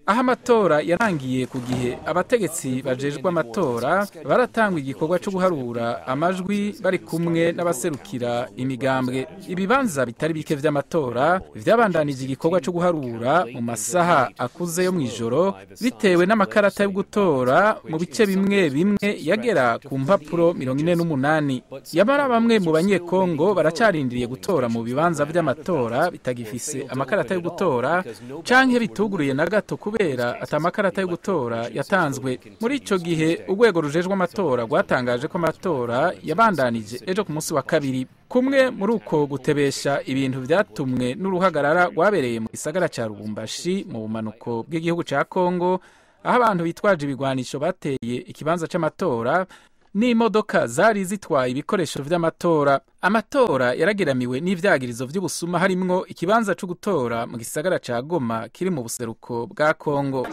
aho amatora yarangiye ku gihe abategetsi bajejwe amatora baratanga igikorwa cyo guharura amajwi bari kumwe n'abaserukira imigambwe. Ibibanza bitari bike vy'amatora vyabandanije igikorwa cyo guharura mu masaha akuze yo mwijoro bitewe n'amakarata yo gutora mu bice bimwe bimwe yagera ku mpapuro 48. Yamara bamwe mu banyekongo baracarindiriye gutora mu bibanza vy'amatora bitagifise amakarata yo gutora canke bituguruye na gato kubera atamakarata yo gutora yatanzwe. Muri ico gihe urwego rujejwe amatora rwatangaje ko amatora yabandanije ejo ku munsi wa kabiri. Kumwe muri uko gutebesha ibintu vyatumwe n'uruhagarara rwabereye mu gisagara ca Lubumbashi mu bumanuko bw'igihugu ca Congo, aho abantu bitwaje ibigwanisho bateye ikibanza c'amatora n'imodoka zari zitwaye ibikoresho vy'amatora. Amatora yarageramiwe n'ivyagirizo vy'ubusuma harimwo ikibanza cyo gutora mu gisagara ca Goma kiri mu buseruko bwa Congo.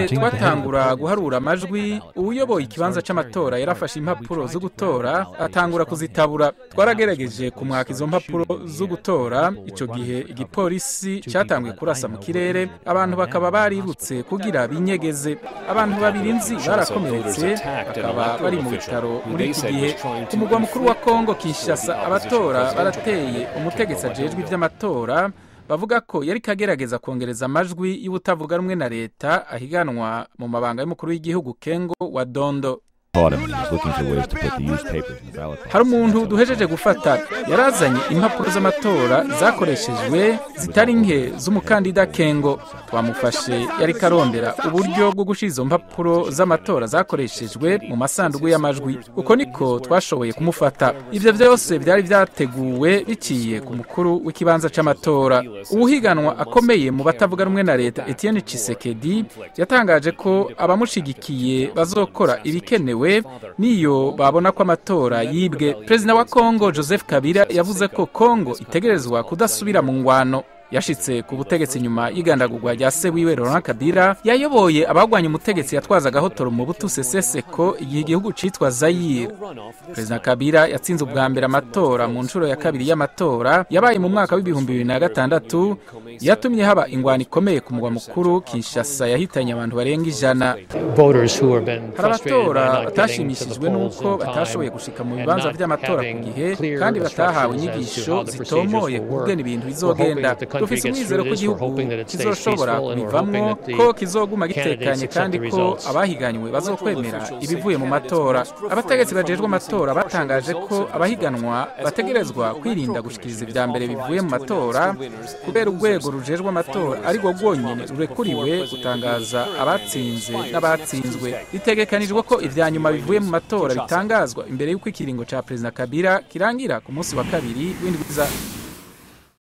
Twatangura guharura amajwi, uyoboye ikibanza c'amatora yarafashe impapuro zo gutora atangura kuzitabura. Twaragerageje kumwaka izo mpapuro zo gutora. Ico gihe igipolisi cyatanguye kurasa mu kirere, abantu bakaba barirutse kugira binyegeze. Abantu babiri nzi barakomeretse bakaba bari mu bitaro muri iki gihe. Ku mugwa mukuru wa Congo Kinshasa, abatora barateye umutegetsi ajejwe ivy'amatora bavuga ko yari kagerageza kongereza amajwi y'ubutavuga rumwe na leta ahiganwa mu mabanga y'umukuru w'igihugu Kengo wa Dondo. Hari umuntu duhejeje gufata yarazanye impapuro z'amatora zakoreshejwe zitari nke z'umukandida Kengo. Twamufashe yari karondera uburyo bwo gushira izo mpapuro z'amatora zakoreshejwe mu masanduku y'amajwi. Uko niko twashoboye kumufata. Ivyo vyose byari vyateguwe biciye ku mukuru w'ikibanza c'amatora. Ubuhiganwa akomeye mu batavuga rumwe na leta Tshisekedi yatangaje ko abamushigikiye bazokora ibikenewe niyo babona ko amatora yibwe. Perezida wa Congo Joseph Kabila yavuze ko Congo itegerezwa kudasubira mu ngwano. Yashitse ku butegetsi nyuma y'igandagurwa rya se wiwe Laurent Kabila yayoboye abagwanya umutegetsi yatwazaga hotoro mu Butu Seseko igihe igihugu citwa Zaire. Perezida Kabila yatsinze ubwa mbere amatora mu nshuro ya kabiri y'amatora yabaye mu mwaka w'2006 yatumye haba ingwano ikomeye ku mugwa mukuru Kinshasa yahitanye abantu barenga 100. Abatora batashimishijwe nuko batashoboye gushika mu bibanza vy'amatora ku gihe kandi batahawe inyigisho zitomoye kugena ibintu bizogenda. Dufise umwizero ko igihugu kizoshobora kubivamwo, ko kizoguma gitekanye kandi ko abahiganywe bazokwemera ibivuye mu matora. Abategetsi bajejwe amatora batangaje ko abahiganwa bategerezwa kwirinda gushikiriza ivya mbere bivuye mu matora kubera urwego rujejwe amatora ari rwo rwonyene rurekuriwe gutangaza abatsinze n'abatsinzwe. Bitegekanijwe ko ivya nyuma bivuye mu matora bitangazwa imbere y'uko ikiringo ca Perezida Kabila kirangira ku munsi wa kabiri w'indwiza.